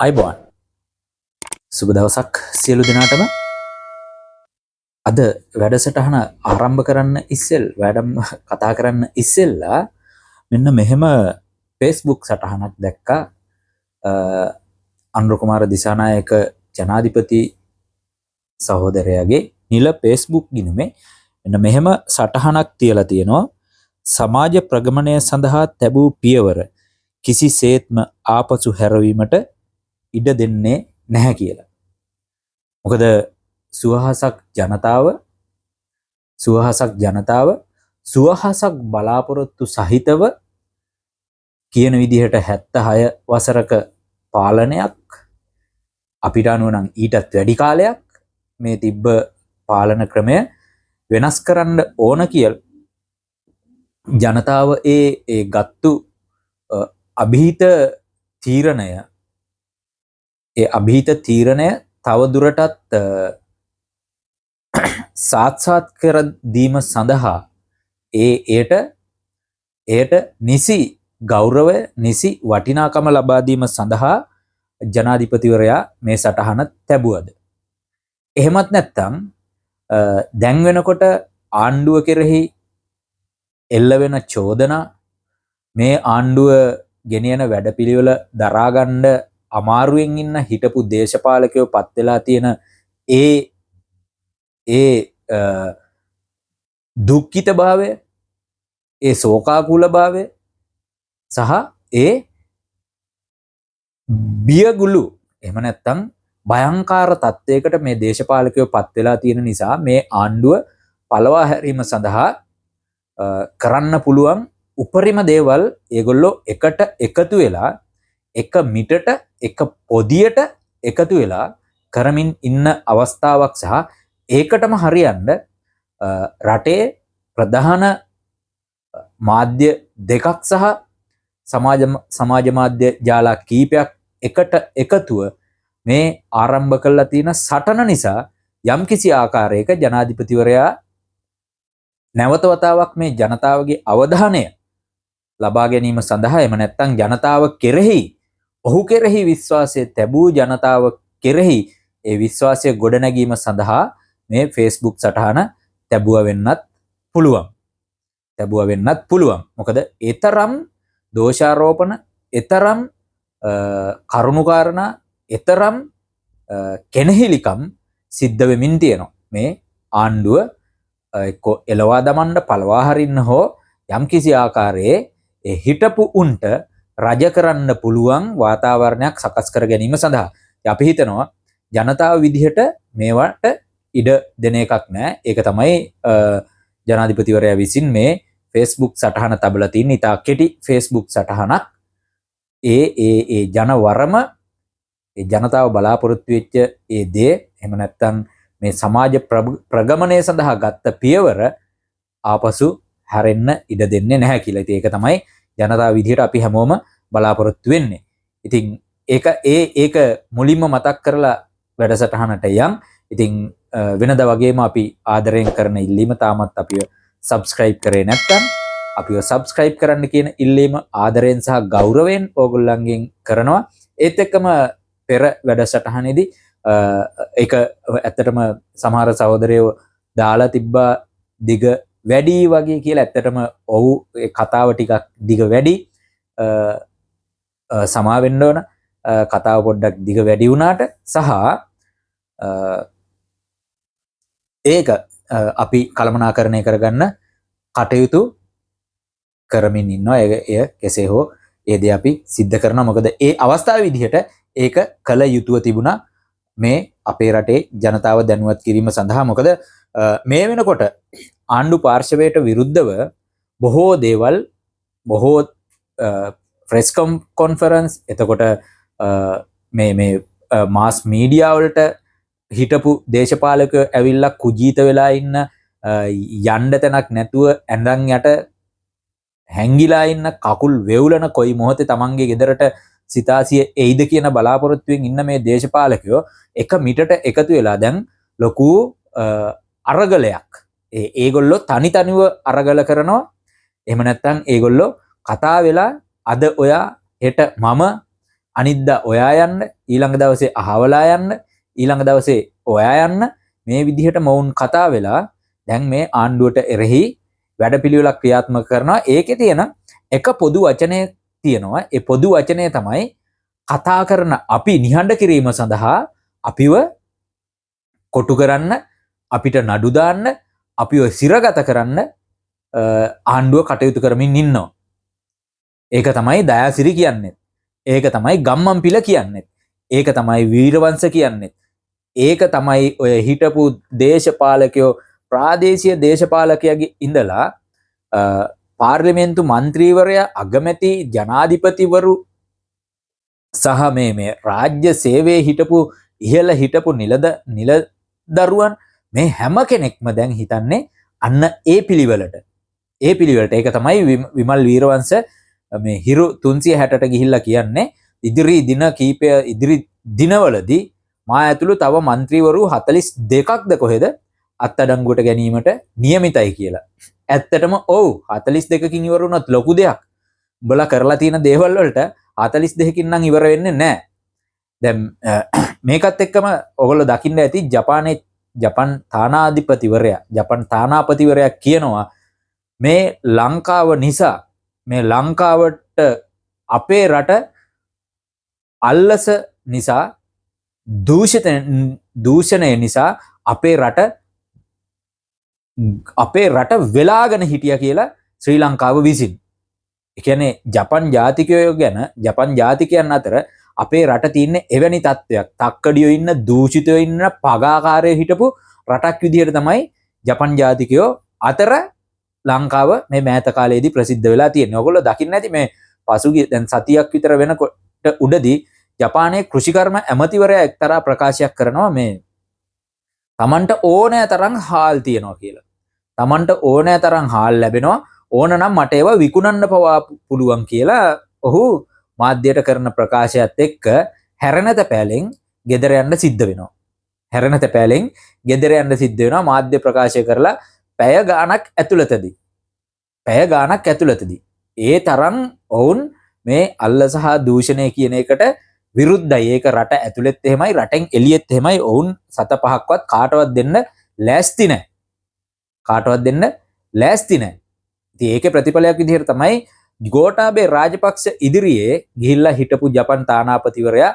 අයිබෝන් සුබ දවසක් සියලු දෙනාටම. අද වැඩසටහන ආරම්භ කරන්න කතා කරන්න ඉස්සෙල්ලා මෙන්න මෙහෙම Facebook සටහනක් දැක්කා. අනුර කුමාර දිසානායක ජනාධිපති සහෝදරයාගේ නිල Facebook ගිණුමේ මෙන්න මෙහෙම සටහනක් තියලා තියෙනවා. සමාජ ප්‍රගමනය සඳහා තැබූ පියවර කිසිසේත්ම ආපසු හැරවීමට ඉඩ දෙන්නේ නැහැ කියලා. මොකද සුවහසක් ජනතාව බලාපොරොත්තු සහිතව කියන විදිහට 76 වසරක පාලනයක් අපිට අනුව නම් ඊටත් වැඩි කාලයක් මේ තිබ්බ පාලන ක්‍රමය වෙනස් කරන්න ඕන කියලා ජනතාව ඒ ගත්තු අභීත තීරණය තව දුරටත් සාත්සාත් කර දීම සඳහා එයට නිසි ගෞරවය නිසි වටිනාකම ලබා දීම සඳහා ජනාධිපතිවරයා මේ සටහන තැබුවද? එහෙමත් නැත්නම් දැන් වෙනකොට ආණ්ඩුව කෙරෙහි එල්ල වෙන චෝදනා මේ ආණ්ඩුව ගෙනියන වැඩපිළිවෙල දරාගන්න අමාරුවෙන් ඉන්න හිටපු දේශපාලකයෝ පත් වෙලා තියෙන ඒ දුක්ඛිත භාවය, ඒ ශෝකාකූල භාවය සහ ඒ බියගුළු එහෙම නැත්නම් භයංකාර තත්වයකට මේ දේශපාලකයෝ පත් වෙලා තියෙන නිසා මේ ආණ්ඩුව පළවා හැරීම සඳහා කරන්න පුළුවන් උපරිම දේවල් ඒගොල්ලෝ එකට එකතු වෙලා එක මිටට එක පොදියට එකතු වෙලා කරමින් ඉන්න අවස්ථාවක් සහ ඒකටම හරියන්න රටේ ප්‍රධාන මාධ්‍ය දෙකක් සහ සමාජ මාධ්‍ය ජාලා කීපයක් එකට එකතුව මේ ආරම්භ කරලා තියෙන සටන නිසා යම්කිසි ආකාරයක ජනාධිපතිවරයා නැවත වතාවක් මේ ජනතාවගේ අවධානය ලබා ගැනීම සඳහා එහෙම නැත්නම් ජනතාව කෙරෙහි ඔහු කෙරෙහි විශ්වාසය තැබූ ජනතාව කෙරෙහි ඒ විශ්වාසය ගොඩනැගීම සඳහා මේ Facebook සටහන තැබුවා වෙන්නත් පුළුවන්. මොකද ඒතරම් දෝෂාරෝපණ, ඒතරම් කරුණුකාරණා, ඒතරම් කෙනෙහිලිකම් සිද්ධ වෙමින් තියෙනවා. මේ ආණ්ඩුව එක්ක එලවා දමන්න, පළවා හරින්න හෝ යම්කිසි ආකාරයේ හිටපු උන්ට රජ කරන්න පුළුවන් වාතාවරණයක් සකස් කර ගැනීම සඳහා අපි හිතනවා ජනතාව විදිහට මේවට ඉඩ දෙන එකක් නෑ. ඒක තමයි ජනාධිපතිවරයා විසින් මේ Facebook සටහන තබලා තියෙන ඉතා කෙටි Facebook සටහනක්. ඒ ජනවරම ඒ ජනතාව බලාපොරොත්තු වෙච්ච ඒ දේ එහෙම නැත්නම් මේ සමාජ ප්‍රගමනය සඳහා ගත්ත පියවර ආපසු හැරෙන්න ඉඩ දෙන්නේ නැහැ කියලා. ඉතින් ඒක තමයි ජනතාව විදිහට අපි හැමෝම බලාපොරොත්තු වෙන්නේ. ඉතින් ඒක මුලින්ම මතක් කරලා වැඩසටහනට යම්. ඉතින් වෙනදා වගේම අපි ආදරයෙන් කරන ඉල්ලීම තාමත් අපිව subscribe කරේ නැත්නම් අපිව subscribe කරන්න කියන ඉල්ලීම ආදරයෙන් සහ ගෞරවයෙන් ඕගොල්ලන්ගෙන් කරනවා. ඒත් එක්කම පෙර වැඩසටහනේදී ඒක ඇත්තටම සමහර සහෝදරයෝ දාලා තිබ්බා දිග වැඩි වගේ කියලා. ඇත්තටම ඔව් ඒ කතාව ටිකක් දිග වැඩි. සමා වෙන්න ඕන. කතාව පොඩ්ඩක් දිග වැඩි වුණාට සහ ඒක අපි කළමනාකරණය කරගන්න කටයුතු කරමින් ඉන්නවා. එය කෙසේ හෝ ඒ දේ අපි සිද්ධ කරනවා. මොකද ඒ අවස්ථාවේ විදිහට ඒක කළ යුතුව තිබුණා මේ අපේ රටේ ජනතාව දැනුවත් කිරීම සඳහා. මොකද මේ වෙනකොට ආණ්ඩු පාර්ශවයට විරුද්ධව බොහෝ දේවල්, බොහෝ ප්‍රෙස් කොන්ෆරන්ස්, එතකොට මේ මාස් මීඩියා වලට හිටපු දේශපාලකයෝ ඇවිල්ලා කුජීත වෙලා ඉන්න, යන්න තැනක් නැතුව ඇඳන් යට හැංගිලා ඉන්න, කකුල් වෙවුලන, කොයි මොහොතේ තමන්ගේ ගෙදරට සිතාසිය එයිද කියන බලාපොරොත්තුවෙන් ඉන්න මේ දේශපාලකයෝ එක මිටට එකතු වෙලා දැන් ලොකු අරගලයක් ඒගොල්ලෝ තනිව අරගල කරනවා. එහෙම නැත්නම් ඒගොල්ලෝ කතා වෙලා අද ඔයා හෙට මම අනිද්දා ඔයා යන්න ඊළඟ දවසේ අහවලා යන්න, ඊළඟ දවසේ ඔයා යන්න, මේ විදිහට මොවුන් කතා වෙලා දැන් මේ ආණ්ඩුවට එරෙහි වැඩපිළිවෙලක් ක්‍රියාත්මක කරනවා. ඒකේ තියෙන එක පොදු වචනයක් තියෙනවා. ඒ පොදු වචනය තමයි කතා කරන අපි නිහඬ කිරීම සඳහා අපිව කොටු කරන්න, අපිට නඩු දාන්න, අපිව සිරගත කරන්න ආණ්ඩුව කටයුතු කරමින් ඉන්නවා. ඒක තමයි දයාසිරි කියන්නේ. ඒක තමයි ගම්මන්පිල කියන්නේ. ඒක තමයි වීරවංශ කියන්නේ. ඒක තමයි ඔය හිටපු දේශපාලකයෝ ප්‍රාදේශීය දේශපාලකයාගේ ඉඳලා පාර්ලිමේන්තු මන්ත්‍රීවරයා, අගමැති, ජනාධිපතිවරු සහ මේ රාජ්‍ය සේවයේ හිටපු ඉහළ හිටපු නිලදරුවන් මේ හැම කෙනෙක්ම දැන් හිතන්නේ අන්න ඒ පිළිවෙලට. ඒක තමයි විමල් වීරවංශ මේ හිරු 360ට ගිහිල්ලා කියන්නේ ඉදිරි දිනවලදී මා ඇතුළු තව മന്ത്രിවරු 42ක්ද කොහෙද අත්අඩංගුවට ගැනීමට නියමිතයි කියලා. ඇත්තටම ඔව් 42කින් ඉවර වුණත් ලොකු දෙයක්. උඹලා කරලා තියෙන දේවල් වලට 42කින් නම් ඉවර වෙන්නේ නැහැ. දැන් මේකත් එක්කම ඔයගොල්ලෝ දකින්න ඇති ජපාන් තානාපතිවරයා කියනවා මේ ලංකාව නිසා මේ ලංකාවට අපේ රට අල්ලස නිසා දූෂණය නිසා අපේ රට වෙලාගෙන හිටියා කියලා ශ්‍රී ලංකාව විසින්. ඒ කියන්නේ ජපන් ජාතිකයන් අතර අපේ රට තියෙන එවැනි තත්ත්වයක්. තක්කඩියෝ ඉන්න, දූෂිතයෝ ඉන්න, පගාකාරයෝ හිටපු රටක් විදිහට තමයි ජපන් ජාතිකයෝ අතර ලංකාව මේ මෑත කාලයේදී ප්‍රසිද්ධ වෙලා තියෙනවා. ඔයගොල්ලෝ දකින්න ඇති මේ පසුගිය දැන් සතියක් විතර වෙනකොට උඩදී ජපානයේ කෘෂිකර්ම ඇමතිවරයා එක්තරා ප්‍රකාශයක් කරනවා මේ තමන්ට ඕනෑ තරම් හාල් තියෙනවා කියලා. තමන්ට ඕනෑ තරම් හාල් ලැබෙනවා. ඕන නම් මට ඒවා විකුණන්න පවා පුළුවන් කියලා ඔහු මාධ්‍යයට කරන ප්‍රකාශයත් එක්ක හැරෙන තැපෑලෙන් ගෙදර යන්න සිද්ධ වෙනවා. මාධ්‍ය ප්‍රකාශය කරලා පැය ගාණක් ඇතුළතදී ඒ තරම් ඔවුන් මේ අල්ල සහ දූෂණය කියන එකට විරුද්ධයි. ඒක රට ඇතුළෙත් එහෙමයි, රටෙන් එළියෙත් එහෙමයි. ඔවුන් 7-5ක්වත් කාටවත් දෙන්න ලෑස්ති නැහැ. ඉතින් ඒකේ ප්‍රතිඵලයක් විදිහට තමයි ගෝඨාභය රාජපක්ෂ ඉදිරියේ ගිහිල්ලා හිටපු ජපන් තානාපතිවරයා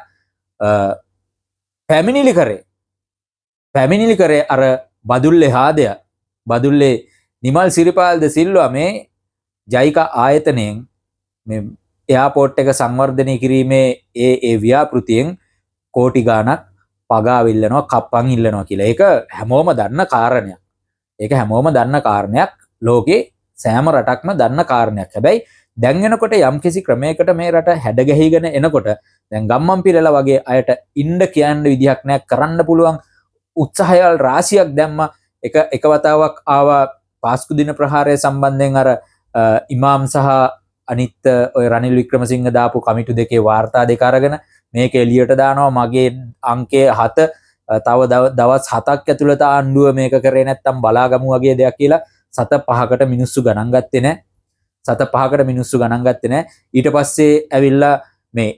පැමිණිලි කරේ අර බදුල්ලේ නිමල් සිරිපාල් ද සිල්වා මේ ජයිකා ආයතනයෙන් මේ එයාපෝට් එක සංවර්ධනය කිරීමේ ඒ ව්‍යාපෘතියෙන් කෝටි ගාණක් පගාව ඉල්ලනවා, කප්පන් ඉල්ලනවා කියලා. ඒක හැමෝම දන්න කාරණයක්. ලෝකේ සෑම රටක්ම දන්න කාරණයක්. හැබැයි දැන් එනකොට යම්කිසි ක්‍රමයකට මේ රට හැඩගැහිගෙන එනකොට දැන් ගම්මන්පිලලා වගේ අයට ඉන්න කියන්න විදිහක් නැහැ. කරන්න පුළුවන් උත්සාහයල් රාශියක් දැම්මා. එක වතාවක් ආවා පාස්කු දින ප්‍රහාරය සම්බන්ධයෙන් අර ඉමාම් සහ අනිත් ඔය රනිල් වික්‍රමසිංහ දාපු කමිටු දෙකේ වාර්තා දෙක අරගෙන මේක එළියට දානවා. මගේ අංකය 7 තව දවස් 7ක් ඇතුළත ආණ්ඩුව මේක කරේ නැත්තම් බලාගමු වගේ දෙයක් කියලා 7-5කට මිනිස්සු ගණන් ගත්තේ නැහැ. ඊට පස්සේ ඇවිල්ලා මේ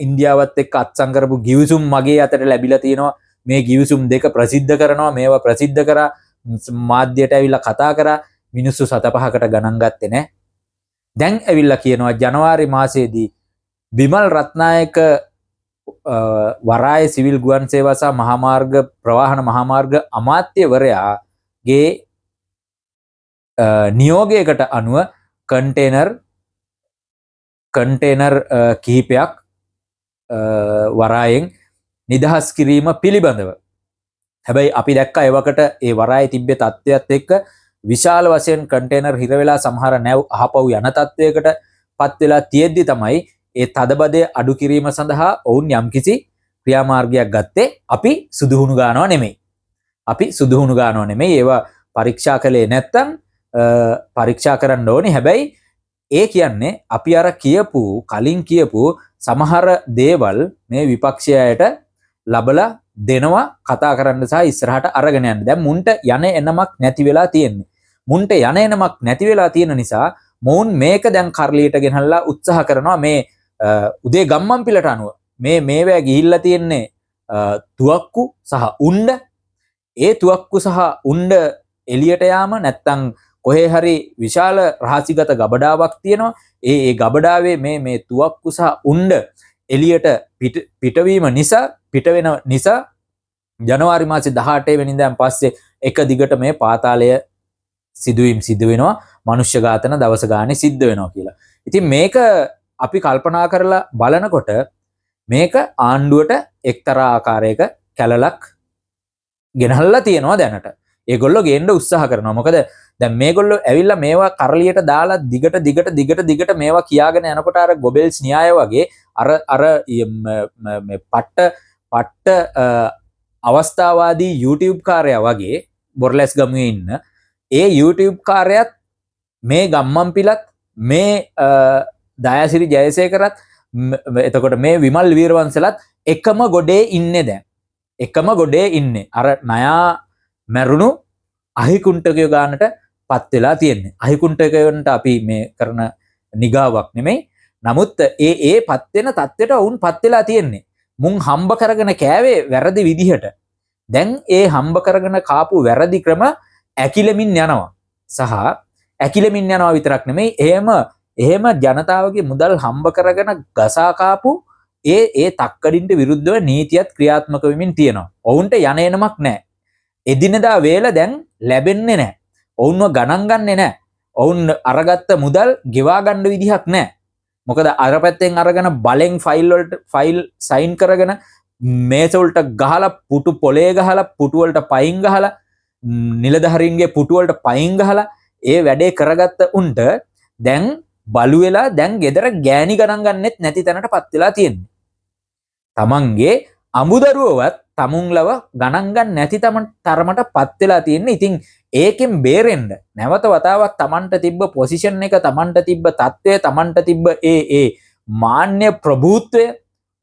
ඉන්දියාවත් එක්ක අත්සන් කරපු ගිවිසුම් මගේ අතට ලැබිලා තියෙනවා. මේ ගිවිසුම් දෙක ප්‍රසිද්ධ කරනවා. මේවා ප්‍රසිද්ධ කරා මාධ්‍යයට ඇවිල්ලා කතා කරා. මිනිස්සු 7-5කට ගණන් ගත්තේ නැහැ. දැන් ඇවිල්ලා කියනවා ජනවාරි මාසයේදී විමල් රත්නායක වරාය සිවිල් ගුවන් සේවා සහ ප්‍රවාහන මහාමාර්ග අමාත්‍යවරයාගේ නියෝගයකට අනුව කන්ටේනර් කිහිපයක් වරායෙන් නිදහස් කිරීම පිළිබඳව. හැබැයි අපි දැක්කා ඒවකට ඒ වරායේ තිබ්බ තත්ත්වයක් එක්ක විශාල වශයෙන් කන්ටේනර් හිර වෙලා සමහර නැව් අහපව් යන තත්ත්වයකට පත් වෙලා තියෙද්දි තමයි ඒ තදබදය අඩු කිරීම සඳහා ඔවුන් යම්කිසි ක්‍රියාමාර්ගයක් ගත්තේ. අපි සුදුහුණු ගානව නෙමෙයි. ඒවා පරීක්ෂා කළේ නැත්තම් පරීක්ෂා කරන්න ඕනේ. හැබැයි ඒ කියන්නේ අපි අර කලින් කියපු සමහර දේවල් මේ විපක්ෂයට ලබලා දෙනවා කතා කරන්න සහ ඉස්සරහට අරගෙන යන්න. දැන් මුන්ට යන එනමක් නැති වෙලා තියෙන නිසා මොවුන් මේක දැන් කරලියට ගෙනල්ලා උත්සාහ කරනවා මේ උදේ ගම්මන්පිලට අනුව මේවැ ගිහිල්ලා තියෙන්නේ තුවක්කු සහ උණ්ඩ. ඒ තුවක්කු සහ උණ්ඩ එළියට යාම නැත්තම් කොහේ හරි විශාල රහසිගත ගබඩාවක් තියෙනවා. ඒ ගබඩාවේ මේ තුවක්කු සහ උණ්ඩ එළියට පිටවීම නිසා පිට වෙන නිසා ජනවාරි මාසේ 18 වෙනිදාන් පස්සේ එක දිගට මේ පාතාලය සිදුවීම් සිදු වෙනවා. මනුෂ්‍ය ඝාතන දවස ගානේ සිද්ධ වෙනවා කියලා. ඉතින් මේක අපි කල්පනා කරලා බලනකොට මේක ආණ්ඩුවට එක්තරා ආකාරයක කැලලක් ගෙනහල්ලා තියෙනවා දැනට. ඒගොල්ලෝ ගේන්න උත්සාහ කරනවා. මොකද දැන් මේගොල්ලෝ ඇවිල්ලා මේවා කරලියට දාලා දිගට මේවා කියාගෙන යනකොට අර ගොබෙල්ස් න්‍යාය වගේ අර මේ පට්ට අවස්ථාවාදී YouTube කාර්යයා වගේ බොර්ලැස් ගමුවේ ඉන්න ඒ YouTube කාර්යයත් මේ ගම්මන් පිලත් මේ දයාසිරි ජයසේකරත් එතකොට මේ විමල් වීරවංශලත් එකම ගොඩේ ඉන්නේ දැන්. එකම ගොඩේ ඉන්නේ. අර නයා මැරුණු අහිකුන්ටකයෝ ගානට පත් වෙලා තියෙන්නේ. අහිකුන්ටකයන්ට අපි මේ කරන නිගාවක් නෙමෙයි. නමුත් ඒ පත් වෙන තත්ත්වයට වුන් පත් වෙලා තියෙන්නේ. මුන් හම්බ කරගෙන කෑවේ වැරදි විදිහට. දැන් ඒ හම්බ කරගෙන කාපු වැරදි ක්‍රම ඇකිලමින් යනවා. සහ ඇකිලමින් යනවා විතරක් නෙමෙයි එහෙම ජනතාවගේ මුදල් හම්බ කරගෙන ගසා කාපු ඒ තක්කඩින්ට විරුද්ධව නීතියත් ක්‍රියාත්මක වෙමින් තියෙනවා. ඔවුන්ට යන්නේනමක් නැහැ. එදිනදා වේල දැන් ලැබෙන්නේ නැහැ. ඔවුන්ව ගණන් ගන්නෙ නැහැ. ඔවුන් අරගත්ත මුදල් ගෙවා ගන්න විදිහක් නැහැ. මොකද අර පැත්තෙන් අරගෙන බලෙන් ෆයිල් සයින් කරගෙන මේස වලට ගහලා පුටු පොලේ ගහලා පුටු වලට පයින් ගහලා නිලධාරීන්ගේ පුටු වලට පයින් ගහලා ඒ වැඩේ කරගත්ත උන්ට දැන් බලු වෙලා දැන් ගෙදර ගෑණි ගණන් ගන්නෙත් නැති තැනටපත් වෙලා තියෙන්නේ. තමන්ගේ අමුදරුවවත් තමුන්ලව ගණන් ගන්න නැති තරමටපත් වෙලා තියෙන්නේ. ඉතින් ඒකෙන් බේරෙන්න නැවත වතාවක් තමන්ට තිබ්බ පොසිෂන් එක තමන්ට තිබ්බ තත්ත්වය තමන්ට තිබ්බ ඒ මාන්‍ය ප්‍රභූත්වය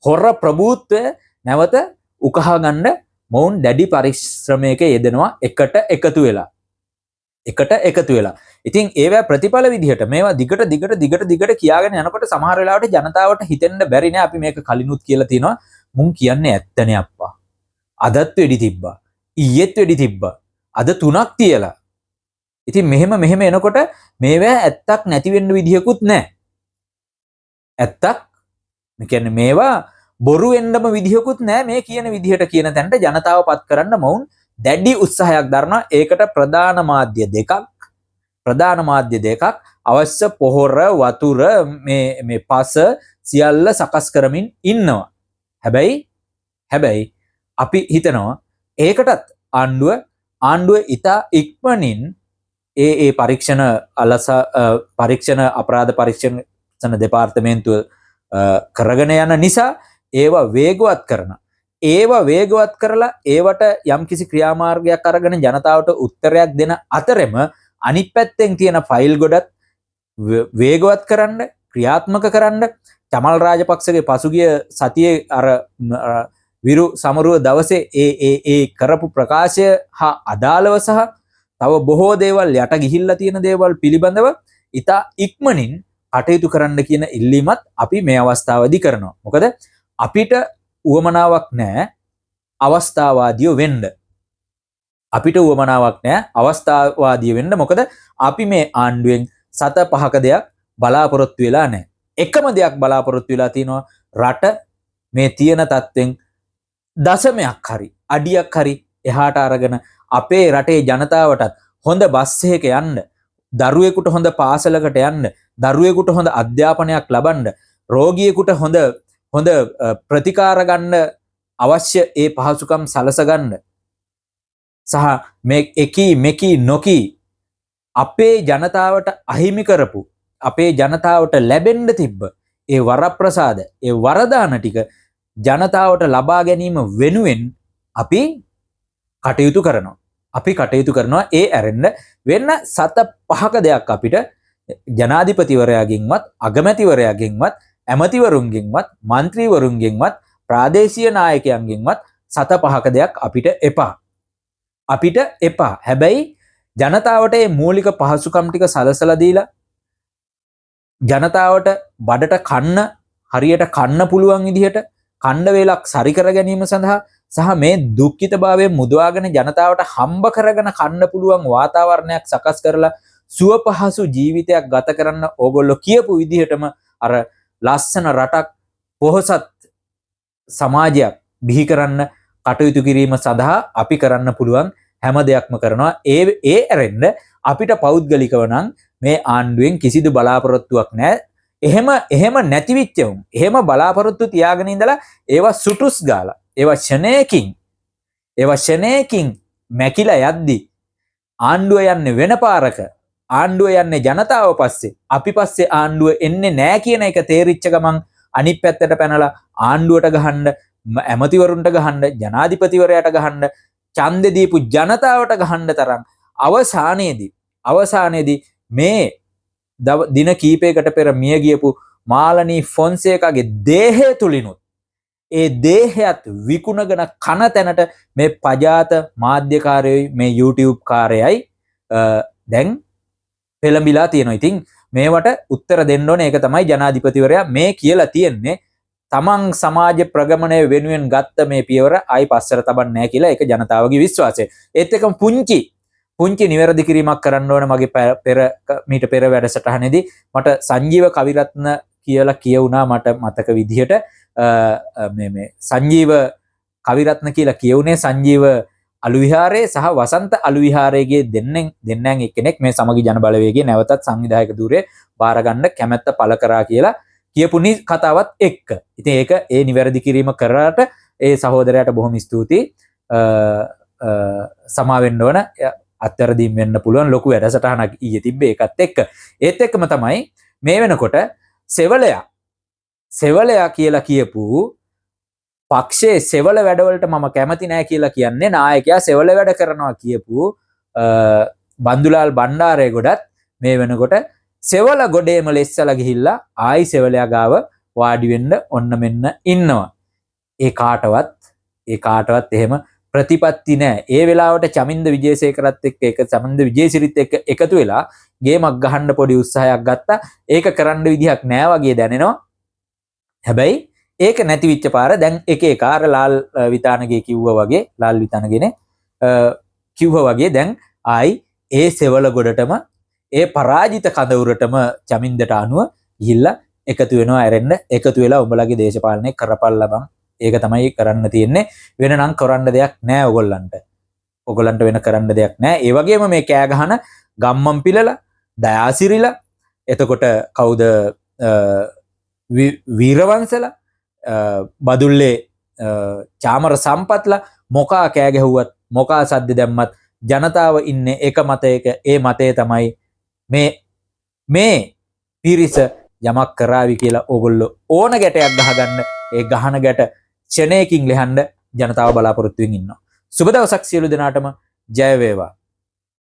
හොර ප්‍රභූත්වය නැවත උකහා ගන්න මොවුන් දැඩි පරිශ්‍රමයක යෙදෙනවා එකට එකතු වෙලා. ඉතින් ඒවා ප්‍රතිඵල විදිහට මේවා දිගට කියාගෙන යනකොට සමහර වෙලාවට ජනතාවට හිතෙන්න බැරි නෑ අපි මේක කලිනුත් කියලා තිනවා මුන් කියන්නේ ඇත්තනේ අප්පා. අදත් වෙඩි තිබ්බා. ඊයේත් වෙඩි තිබ්බා. අද 3ක් තියලා. ඉතින් මෙහෙම එනකොට මේවා ඇත්තක් නැති වෙන්න විදිහකුත් නැහැ. ඇත්තක් කියන්නේ මේවා බොරු වෙන්නම විදිහකුත් නැහැ. මේ කියන විදිහට කියන තැනට ජනතාව පත් කරන්න මොවුන් දැඩි උත්සාහයක් දරනවා. ඒකට ප්‍රධාන මාධ්‍ය දෙකක් අවශ්‍ය පොහොර වතුර මේ පස සියල්ල සකස් කරමින් ඉන්නවා. හැබැයි අපි හිතනවා ඒකටත් ආණ්ඩුව ඉතා ඉක්මනින් ඒ පරීක්ෂණ අපරාධ පරීක්ෂණ දෙපාර්තමේන්තුව කරගෙන යන නිසා ඒවා වේගවත් කරලා ඒවට යම්කිසි ක්‍රියාමාර්ගයක් අරගෙන ජනතාවට උත්තරයක් දෙන අතරෙම අනිත් පැත්තෙන් තියෙන ෆයිල් ගොඩත් වේගවත් කරන්න ක්‍රියාත්මක කරන්න චමල් රාජපක්ෂගේ පසුගිය සතියේ අර විරු සමරුව දවසේ ඒ කරපු ප්‍රකාශය හා අදාළව සහ තව බොහෝ දේවල් යට ගිහිල්ලා තියෙන දේවල් පිළිබඳව ඉතා ඉක්මනින් කටයුතු කරන්න කියන ඉල්ලීමත් අපි මේ අවස්ථාවේදී කරනවා. මොකද අපිට උවමනාවක් නැහැ අවස්ථාවාදියෝ වෙන්න. මොකද අපි මේ ආණ්ඩුවෙන් 7-5ක දෙයක් බලාපොරොත්තු වෙලා නැහැ. එකම දෙයක් බලාපොරොත්තු වෙලා තියෙනවා රට මේ තියෙන තත්ත්වෙන් දශමයක් හරි අඩියක් හරි එහාට අරගෙන අපේ රටේ ජනතාවටත් හොඳ බස් එකක යන්න, දරුවෙකුට හොඳ පාසලකට යන්න, දරුවෙකුට හොඳ අධ්‍යාපනයක් ලබන්න, රෝගියෙකුට හොඳ ප්‍රතිකාර ගන්න අවශ්‍ය ඒ පහසුකම් සලස ගන්න සහ මේ එකී නොකී අපේ ජනතාවට අහිමි කරපු අපේ ජනතාවට ලැබෙන්න තිබ්බ ඒ වරප්‍රසාද ඒ වරදාන ටික ජනතාවට ලබා ගැනීම වෙනුවෙන් අපි කටයුතු කරනවා. ඒ ඇරෙන්න වෙන 7-5ක දෙයක් අපිට ජනාධිපතිවරයාගෙන්වත් අගමැතිවරයාගෙන්වත් ඇමතිවරුන්ගෙන්වත් മന്ത്രിවරුන්ගෙන්වත් ප්‍රාදේශීය නායකයන්ගෙන්වත් 7-5ක දෙයක් අපිට එපා. හැබැයි ජනතාවට මේ මූලික පහසුකම් ටික සලසලා දීලා ජනතාවට බඩට කන්න හරියට කන්න පුළුවන් විදිහට කණ්ඩ වේලක් සරි කර ගැනීම සඳහා සහ මේ දුක්ඛිතභාවයෙන් මුදවාගෙන ජනතාවට හම්බ කරගෙන කන්න පුළුවන් වාතාවරණයක් සකස් කරලා සුව පහසු ජීවිතයක් ගත කරන්න ඕගොල්ලෝ කියපු විදිහටම අර ලස්සන රටක් පොහොසත් සමාජයක් බිහි කරන්න කටයුතු කිරීම සඳහා අපි කරන්න පුළුවන් හැම දෙයක්ම කරනවා. ඒ ඇරෙන්න අපිට පෞද්ගලිකව නම් මේ ආණ්ඩුවෙන් කිසිදු බලාපොරොත්තුවක් නැහැ. එහෙම නැතිවිච්ච උන් එහෙම බලාපොරොත්තු තියාගෙන ඉඳලා ඒවා සුටුස් ගාලා ඒවා ෂණයකින් මැකිලා යද්දි ආණ්ඩුව යන්නේ වෙන පාරක ආණ්ඩුව යන්නේ ජනතාව පස්සේ අපි පස්සේ ආණ්ඩුව එන්නේ නැහැ කියන එක තේරිච්ච ගමන් අනිත් පැත්තට පැනලා ආණ්ඩුවට ගහන්න ඇමතිවරුන්ට ගහන්න ජනාධිපතිවරයාට ගහන්න ඡන්දෙ දීපු ජනතාවට ගහන්න තරම් අවසානයේදී මේ දින කීපයකට පෙර මිය ගියපු මාලනී ෆොන්සේකාගේ දේහය තුලිනුත් ඒ දේහයත් විකුණගෙන කන තැනට මේ පජාත මාධ්‍යකාරයයි මේ YouTube කාර්යයයි දැන් පෙළඹිලා තියෙනවා. ඉතින් මේවට උත්තර දෙන්න ඕනේ. ඒක තමයි ජනාධිපතිවරයා මේ කියලා තියෙන්නේ. තමන් සමාජ ප්‍රගමනය වෙනුවෙන් ගත්ත මේ පියවර ආයි පස්සට තබන්නේ නැහැ කියලා ඒක ජනතාවගේ විශ්වාසය. ඒත් එකම පුංචි නිවැරදි කිරීමක් කරන්න ඕන. මගේ මීට පෙර වැඩසටහනේදී මට සංජීව කවිරත්න කියලා කියුණා මට මතක විදිහට මේ සංජීව කවිරත්න කියලා කියුනේ සංජීව අලුවිහාරයේ සහ වසන්ත අලුවිහාරයේගේ දෙන්නෙන් එක්කෙනෙක් මේ සමගි ජන බලවේගයේ නැවතත් සංවිධායක ධුරය බාර ගන්න කැමැත්ත පළ කරා කියලා කියපු කතාවත් එක්ක. ඉතින් ඒක ඒ නිවැරදි කිරීම කරාට ඒ සහෝදරයාට බොහොම ස්තුතියි. සමා වෙන්න ඕන. අත්තරදීම් වෙන්න පුළුවන් ලොකු වැඩසටහනක් ඊයේ තිබ්බේ ඒකත් එක්ක. ඒත් එක්කම තමයි මේ වෙනකොට සෙවලයා කියලා කියපු පක්ෂයේ සෙවල වැඩවලට මම කැමති නෑ කියලා කියන්නේ නායකයා සෙවල වැඩ කරනවා කියපු බන්දුලාල් බණ්ඩාරේ ගොඩත් මේ වෙනකොට සෙවල ගොඩේම ලෙස්සලා ගිහිල්ලා ආයි සෙවලයා ගාව වාඩි වෙන්න ඔන්න මෙන්න ඉන්නවා. ඒ කාටවත් එහෙම ප්‍රතිපත්ති නෑ. ඒ වෙලාවට චමින්ද විජේසේකරත් එක්ක චමින්ද විජේසිරිත් එක්ක එකතු වෙලා ගේමක් ගහන්න පොඩි උත්සාහයක් ගත්තා. ඒක කරන්න විදිහක් නෑ වගේ දැනෙනවා. හැබැයි ඒක නැති විච්ච පාර දැන් එක අර ලාල් විතානගේ කිව්වා වගේ දැන් ආයි ඒ සෙවල ගොඩටම ඒ පරාජිත කඳවුරටම චමින්දට අනුව ගිහිල්ලා එකතු වෙනවා. ඇරෙන්න එකතු වෙලා උඹලගේ දේශපාලනය කරපල්ලා බං. ඒක තමයි කරන්න තියෙන්නේ. වෙන නම් කරන්න දෙයක් නෑ ඔයගොල්ලන්ට වෙන කරන්න දෙයක් නෑ. ඒ වගේම මේ කෑ ගහන ගම්මන් පිළලා දයාසිරිලා එතකොට කවුද වීරවංශලා බදුල්ලේ චාමර සම්පත්ලා මොකා කෑ ගැහුවත් මොකා සද්ද දැම්මත් ජනතාව ඉන්නේ එක මතයක. ඒ මතය තමයි මේ පිරිස යමක් කරાવી කියලා ඕගොල්ලෝ ඕන ගැටයක් ගහගන්න. ඒ ගහන ගැට ක්ෂණයකින් ලෙහන්න ජනතාව බලාපොරොත්තු වෙමින් ඉන්නවා. සුබ දවසක් සියලු දෙනාටම. ජය වේවා.